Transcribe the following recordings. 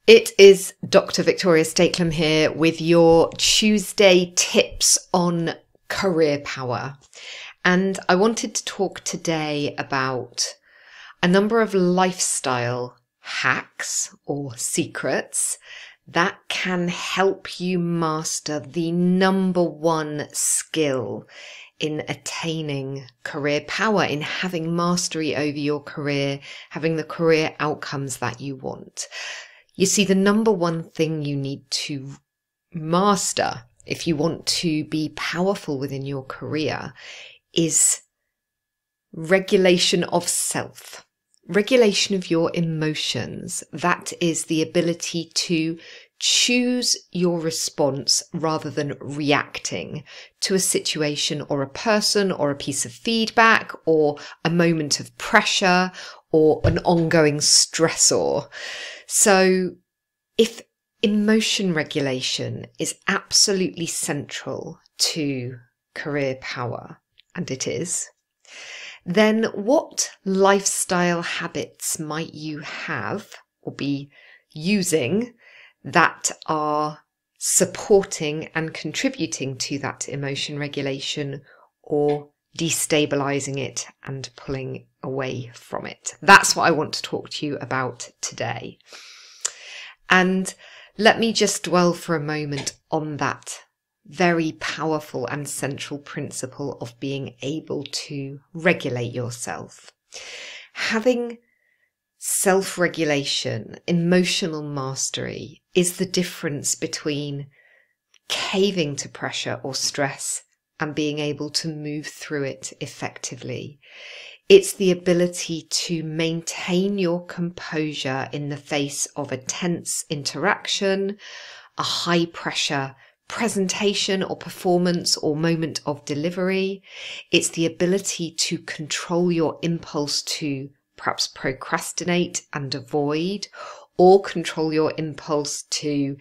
It is Dr. Victoria Stakelum here with your Tuesday tips on career power. And I wanted to talk today about a number of lifestyle hacks or secrets that can help you master the number one skill in attaining career power, in having mastery over your career, having the career outcomes that you want. You see, the number one thing you need to master if you want to be powerful within your career is regulation of self, regulation of your emotions. That is the ability to choose your response rather than reacting to a situation or a person or a piece of feedback or a moment of pressure or an ongoing stressor. So if emotion regulation is absolutely central to career power, and it is, then what lifestyle habits might you have or be using that are supporting and contributing to that emotion regulation or destabilizing it and pulling away from it? That's what I want to talk to you about today. And let me just dwell for a moment on that very powerful and central principle of being able to regulate yourself. Having self-regulation, emotional mastery, is the difference between caving to pressure or stress and being able to move through it effectively. It's the ability to maintain your composure in the face of a tense interaction, a high pressure presentation or performance or moment of delivery. It's the ability to control your impulse to perhaps procrastinate and avoid, or control your impulse to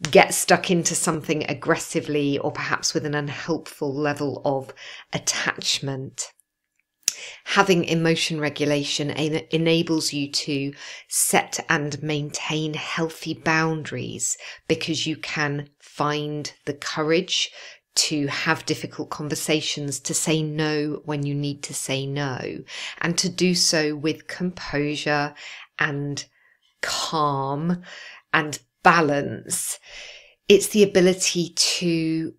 get stuck into something aggressively or perhaps with an unhelpful level of attachment. Having emotion regulation enables you to set and maintain healthy boundaries because you can find the courage to have difficult conversations, to say no when you need to say no, and to do so with composure and calm and balance. It's the ability to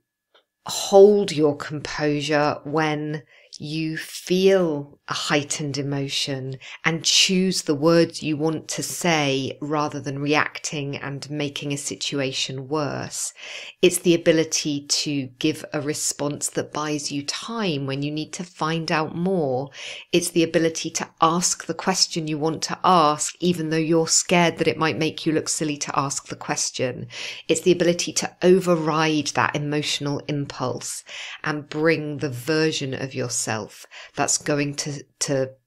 hold your composure when you feel a heightened emotion and choose the words you want to say rather than reacting and making a situation worse. It's the ability to give a response that buys you time when you need to find out more. It's the ability to ask the question you want to ask, even though you're scared that it might make you look silly to ask the question. It's the ability to override that emotional impulse and bring the version of yourself that's going to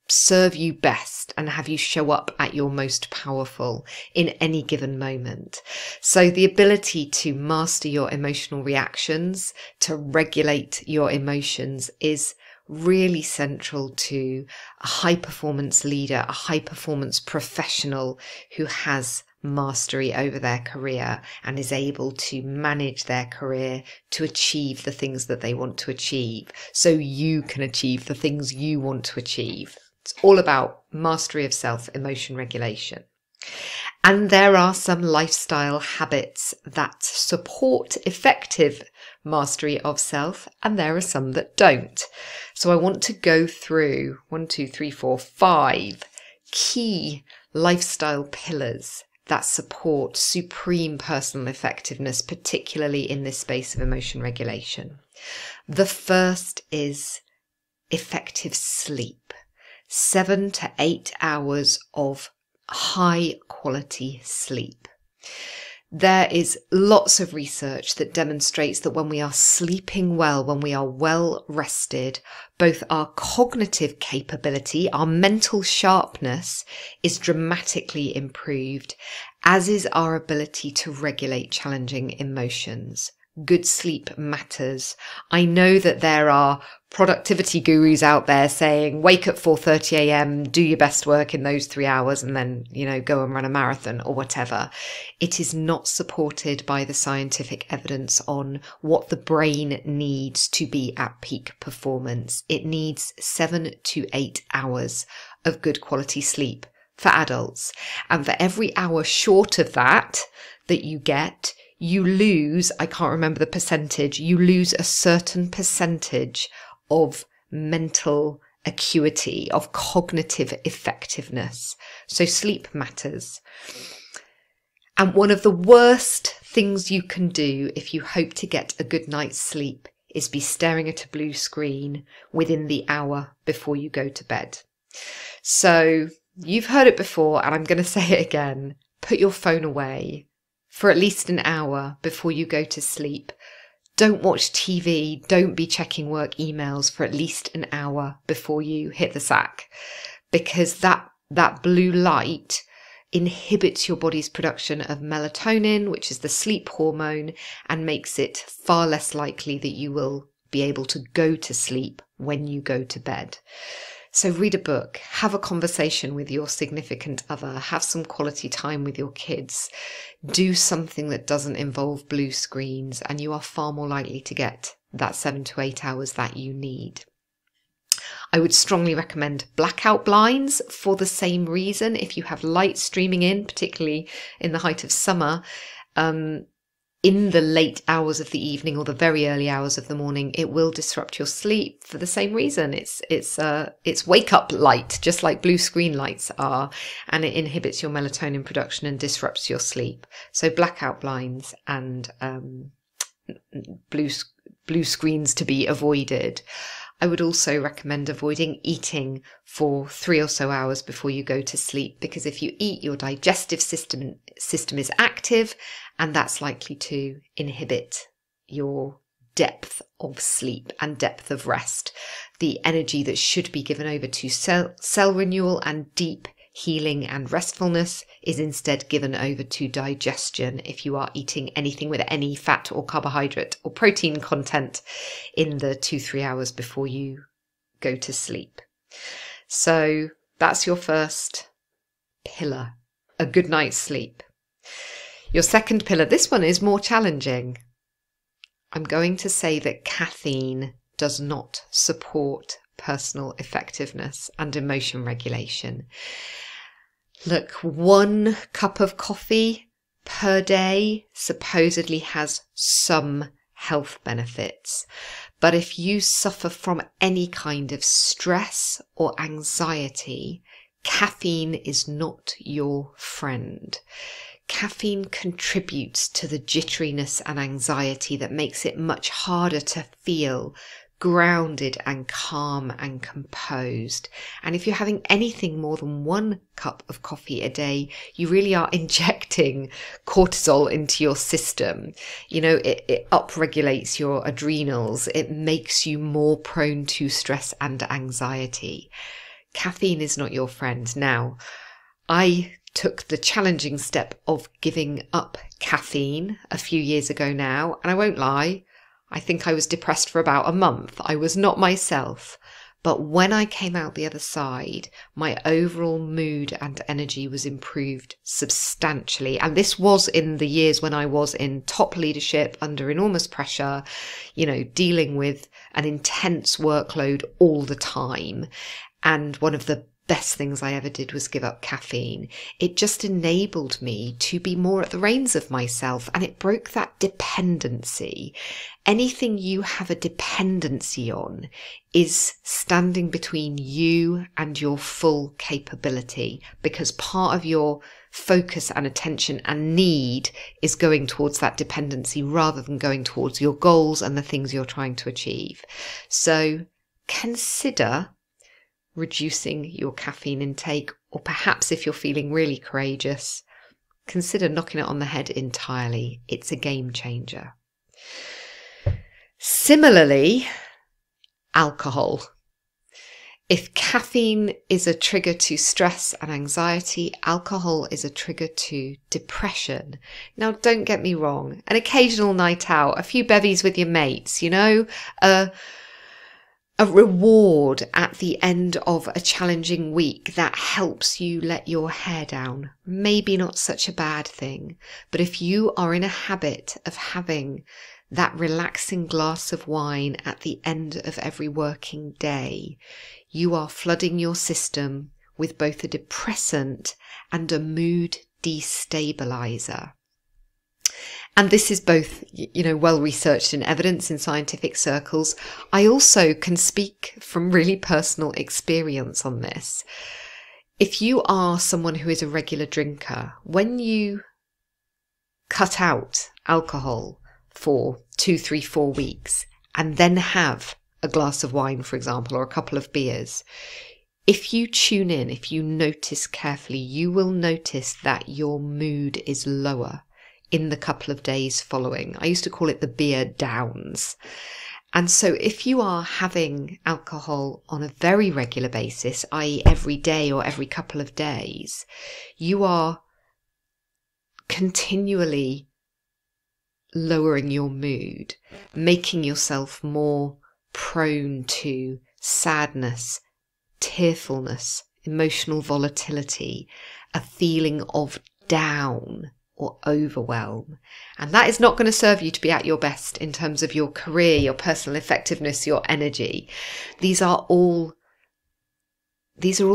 serve you best and have you show up at your most powerful in any given moment. So the ability to master your emotional reactions, to regulate your emotions, is really central to a high performance leader, a high performance professional who has mastery over their career and is able to manage their career to achieve the things that they want to achieve, so you can achieve the things you want to achieve. It's all about mastery of self, emotion regulation. And there are some lifestyle habits that support effective mastery of self, and there are some that don't. So I want to go through 5 key lifestyle pillars that support supreme personal effectiveness, particularly in this space of emotion regulation. The first is effective sleep. 7 to 8 hours of high quality sleep. There is lots of research that demonstrates that when we are sleeping well, when we are well rested, both our cognitive capability, our mental sharpness, is dramatically improved, as is our ability to regulate challenging emotions. good sleep matters. I know that there are productivity gurus out there saying, wake at 4:30 a.m, do your best work in those 3 hours and then, go and run a marathon or whatever. It is not supported by the scientific evidence on what the brain needs to be at peak performance. It needs 7 to 8 hours of good quality sleep for adults. And for every hour short of that you get, you lose, I can't remember the percentage, you lose a certain percentage of mental acuity, of cognitive effectiveness. So sleep matters. And one of the worst things you can do if you hope to get a good night's sleep is be staring at a blue screen within the hour before you go to bed. So you've heard it before, and I'm going to say it again. Put your phone away for at least an hour before you go to sleep. Don't watch TV. Don't be checking work emails for at least an hour before you hit the sack, because that blue light inhibits your body's production of melatonin, which is the sleep hormone, and makes it far less likely that you will be able to go to sleep when you go to bed. So read a book, have a conversation with your significant other, have some quality time with your kids, do something that doesn't involve blue screens, and you are far more likely to get that 7 to 8 hours that you need. I would strongly recommend blackout blinds for the same reason. If you have light streaming in, particularly in the height of summer, in the late hours of the evening or the very early hours of the morning, it will disrupt your sleep for the same reason. It's wake up light, just like blue screen lights are, and it inhibits your melatonin production and disrupts your sleep. So blackout blinds and blue screens to be avoided. I would also recommend avoiding eating for 3 or so hours before you go to sleep, because if you eat, your digestive system is active, and that's likely to inhibit your depth of sleep and depth of rest. The energy that should be given over to cell renewal and deep healing and restfulness is instead given over to digestion if you are eating anything with any fat or carbohydrate or protein content in the 2-3 hours before you go to sleep. So that's your first pillar, a good night's sleep. Your second pillar, this one is more challenging. I'm going to say that caffeine does not support personal effectiveness and emotion regulation. Look, 1 cup of coffee per day supposedly has some health benefits. But if you suffer from any kind of stress or anxiety, caffeine is not your friend. Caffeine contributes to the jitteriness and anxiety that makes it much harder to feel grounded and calm and composed. And if you're having anything more than 1 cup of coffee a day, you really are injecting cortisol into your system. It upregulates your adrenals. It makes you more prone to stress and anxiety. Caffeine is not your friend. Now, I took the challenging step of giving up caffeine a few years ago now, and I won't lie, I think I was depressed for about a month. I was not myself. But when I came out the other side, my overall mood and energy was improved substantially. And this was in the years when I was in top leadership under enormous pressure, dealing with an intense workload all the time. And one of the best things I ever did was give up caffeine. It just enabled me to be more at the reins of myself, and it broke that dependency. Anything you have a dependency on is standing between you and your full capability, because part of your focus and attention and need is going towards that dependency rather than going towards your goals and the things you're trying to achieve. So consider reducing your caffeine intake, or perhaps if you're feeling really courageous, consider knocking it on the head entirely. It's a game changer. Similarly, alcohol. If caffeine is a trigger to stress and anxiety, alcohol is a trigger to depression. Now, don't get me wrong, an occasional night out, a few bevies with your mates, you know, a reward at the end of a challenging week that helps you let your hair down. Maybe not such a bad thing, but if you are in a habit of having that relaxing glass of wine at the end of every working day, you are flooding your system with both a depressant and a mood destabilizer. And this is both, well researched in evidence in scientific circles. I also can speak from really personal experience on this. If you are someone who is a regular drinker, when you cut out alcohol for 2, 3, 4 weeks and then have a glass of wine, for example, or a couple of beers, if you tune in, if you notice carefully, you will notice that your mood is lower in the couple of days following. I used to call it the beer downs. And so if you are having alcohol on a very regular basis, i.e. every day or every couple of days, you are continually lowering your mood, making yourself more prone to sadness, tearfulness, emotional volatility, a feeling of down or overwhelm. And that is not going to serve you to be at your best in terms of your career, your personal effectiveness, your energy. These are all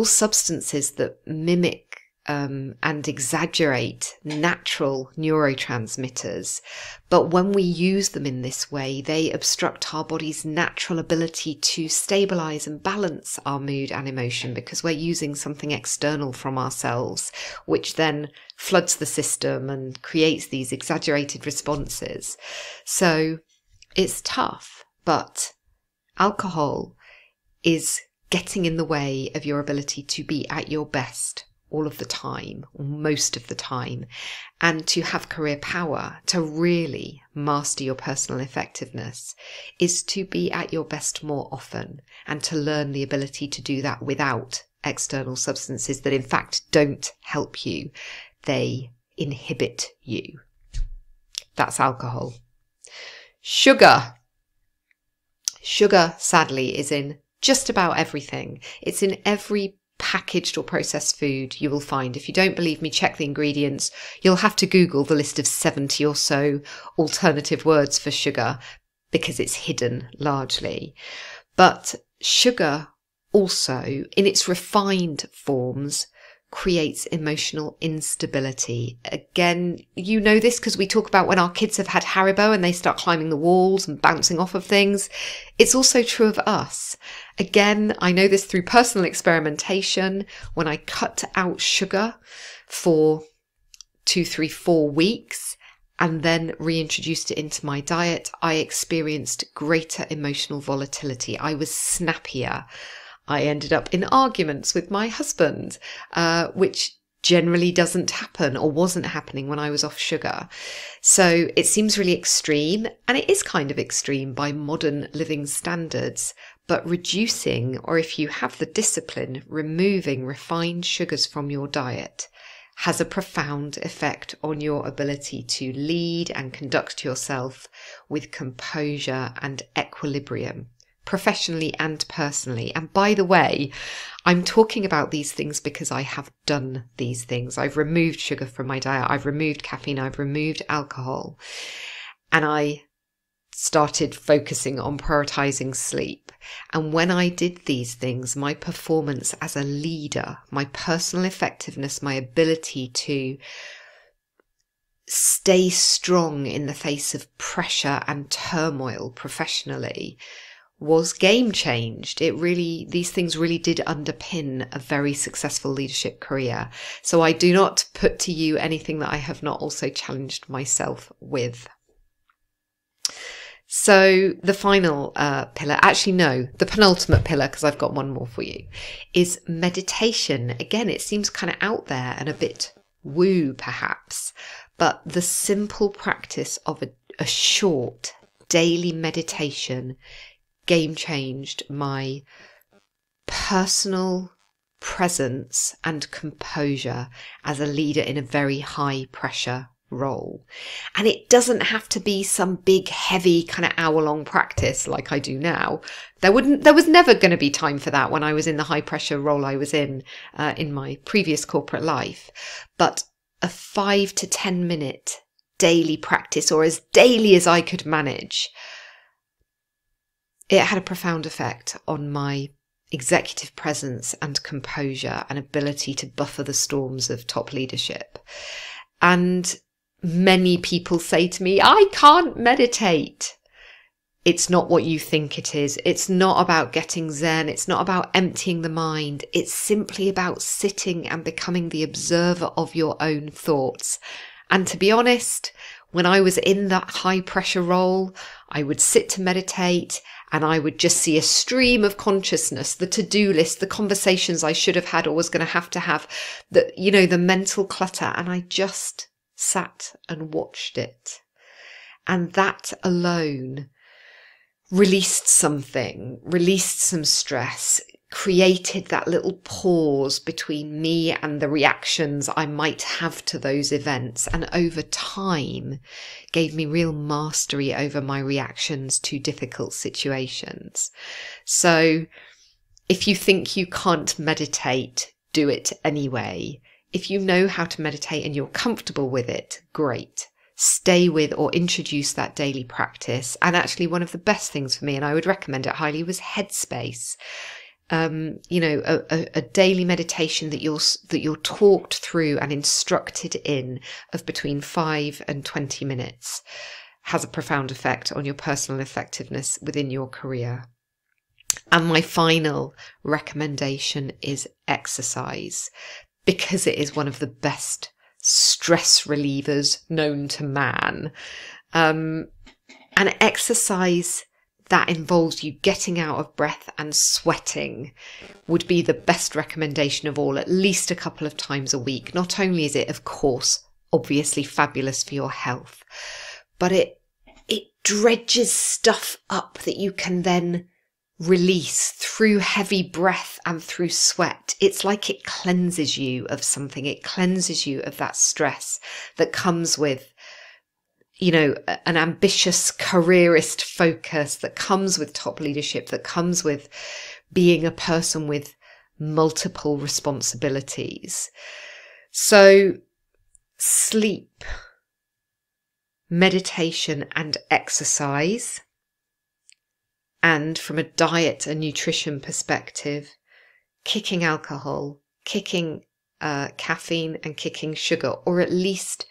substances that mimic and exaggerate natural neurotransmitters. But when we use them in this way, they obstruct our body's natural ability to stabilize and balance our mood and emotion, because we're using something external from ourselves, which then floods the system and creates these exaggerated responses. So it's tough, but alcohol is getting in the way of your ability to be at your best all of the time, or most of the time, and to have career power, to really master your personal effectiveness, is to be at your best more often and to learn the ability to do that without external substances that in fact don't help you. They inhibit you. That's alcohol. Sugar. Sugar, sadly, is in just about everything. It's in every packaged or processed food you will find. If you don't believe me, check the ingredients. You'll have to Google the list of 70 or so alternative words for sugar because it's hidden largely. But sugar also, in its refined forms, creates emotional instability. Again, you know this because we talk about when our kids have had Haribo and they start climbing the walls and bouncing off of things. It's also true of us. Again, I know this through personal experimentation. When I cut out sugar for 2, 3, 4 weeks and then reintroduced it into my diet, I experienced greater emotional volatility. I was snappier. I ended up in arguments with my husband, which generally doesn't happen or wasn't happening when I was off sugar. So it seems really extreme, and it is kind of extreme by modern living standards, but reducing, or if you have the discipline, removing refined sugars from your diet has a profound effect on your ability to lead and conduct yourself with composure and equilibrium, professionally and personally. And by the way, I'm talking about these things because I have done these things. I've removed sugar from my diet. I've removed caffeine. I've removed alcohol. And I started focusing on prioritizing sleep. And when I did these things, my performance as a leader, my personal effectiveness, my ability to stay strong in the face of pressure and turmoil professionally was game changed. These things really did underpin a very successful leadership career. So I do not put to you anything that I have not also challenged myself with. So the final pillar, actually no, the penultimate pillar, because I've got one more for you, is meditation. Again, it seems kind of out there and a bit woo perhaps, but the simple practice of a short daily meditation game changed my personal presence and composure as a leader in a very high pressure role. And it doesn't have to be some big, heavy kind of hour-long practice like I do now. There was never going to be time for that when I was in the high pressure role I was in my previous corporate life. But a 5 to 10 minute daily practice, or as daily as I could manage, it had a profound effect on my executive presence and composure and ability to buffer the storms of top leadership. And many people say to me, I can't meditate. It's not what you think it is. It's not about getting Zen. It's not about emptying the mind. It's simply about sitting and becoming the observer of your own thoughts. And to be honest, when I was in that high pressure role, I would sit to meditate and I would just see a stream of consciousness, the to-do list, the conversations I should have had or was going to have, the mental clutter. And I just sat and watched it. And that alone released something, released some stress, created that little pause between me and the reactions I might have to those events, and over time gave me real mastery over my reactions to difficult situations. So if you think you can't meditate, do it anyway. If you know how to meditate and you're comfortable with it, great. Stay with or introduce that daily practice. And actually one of the best things for me, and I would recommend it highly, was Headspace. A daily meditation that you're talked through and instructed in of between 5 and 20 minutes has a profound effect on your personal effectiveness within your career. And my final recommendation is exercise, because it is one of the best stress relievers known to man. And exercise that involves you getting out of breath and sweating would be the best recommendation of all, at least a couple of times a week. Not only is it, of course, obviously fabulous for your health, but it dredges stuff up that you can then release through heavy breath and through sweat. It's like it cleanses you of something. It cleanses you of that stress that comes with, an ambitious careerist focus, that comes with top leadership, that comes with being a person with multiple responsibilities. So sleep, meditation and exercise, and from a diet and nutrition perspective, kicking alcohol, kicking caffeine and kicking sugar, or at least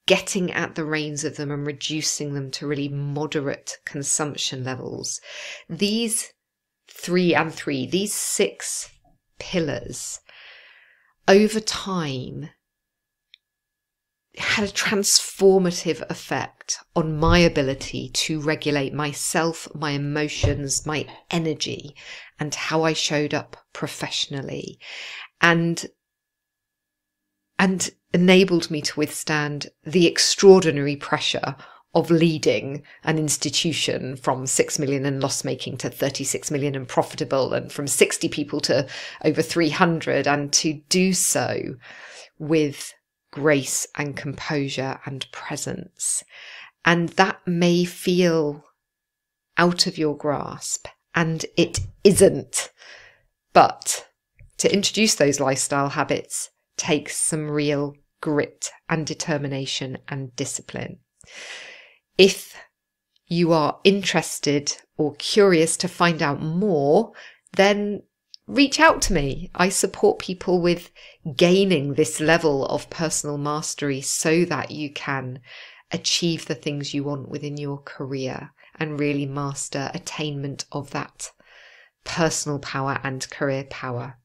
getting at the reins of them and reducing them to really moderate consumption levels. These 6 pillars over time had a transformative effect on my ability to regulate myself, my emotions, my energy, and how I showed up professionally, and enabled me to withstand the extraordinary pressure of leading an institution from 6 million and loss-making to 36 million and profitable, and from 60 people to over 300, and to do so with grace and composure and presence. And that may feel out of your grasp, and it isn't. But to introduce those lifestyle habits takes some real grit and determination and discipline. If you are interested or curious to find out more, then reach out to me. I support people with gaining this level of personal mastery so that you can achieve the things you want within your career and really master attainment of that personal power and career power.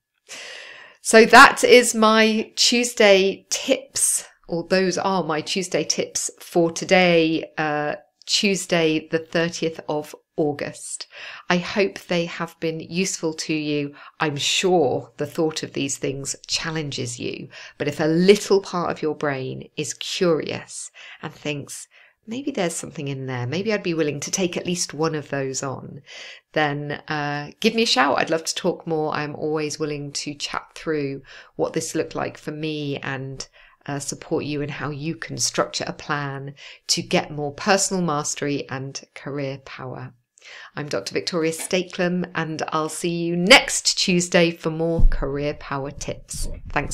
So that is my Tuesday tips, or those are my Tuesday tips for today, Tuesday, the 30th of August. I hope they have been useful to you. I'm sure the thought of these things challenges you, but if a little part of your brain is curious and thinks, maybe there's something in there. Maybe I'd be willing to take at least one of those on. Then give me a shout. I'd love to talk more. I'm always willing to chat through what this looked like for me and support you in how you can structure a plan to get more personal mastery and career power. I'm Dr. Victoria Stakelum, and I'll see you next Tuesday for more career power tips. Thanks.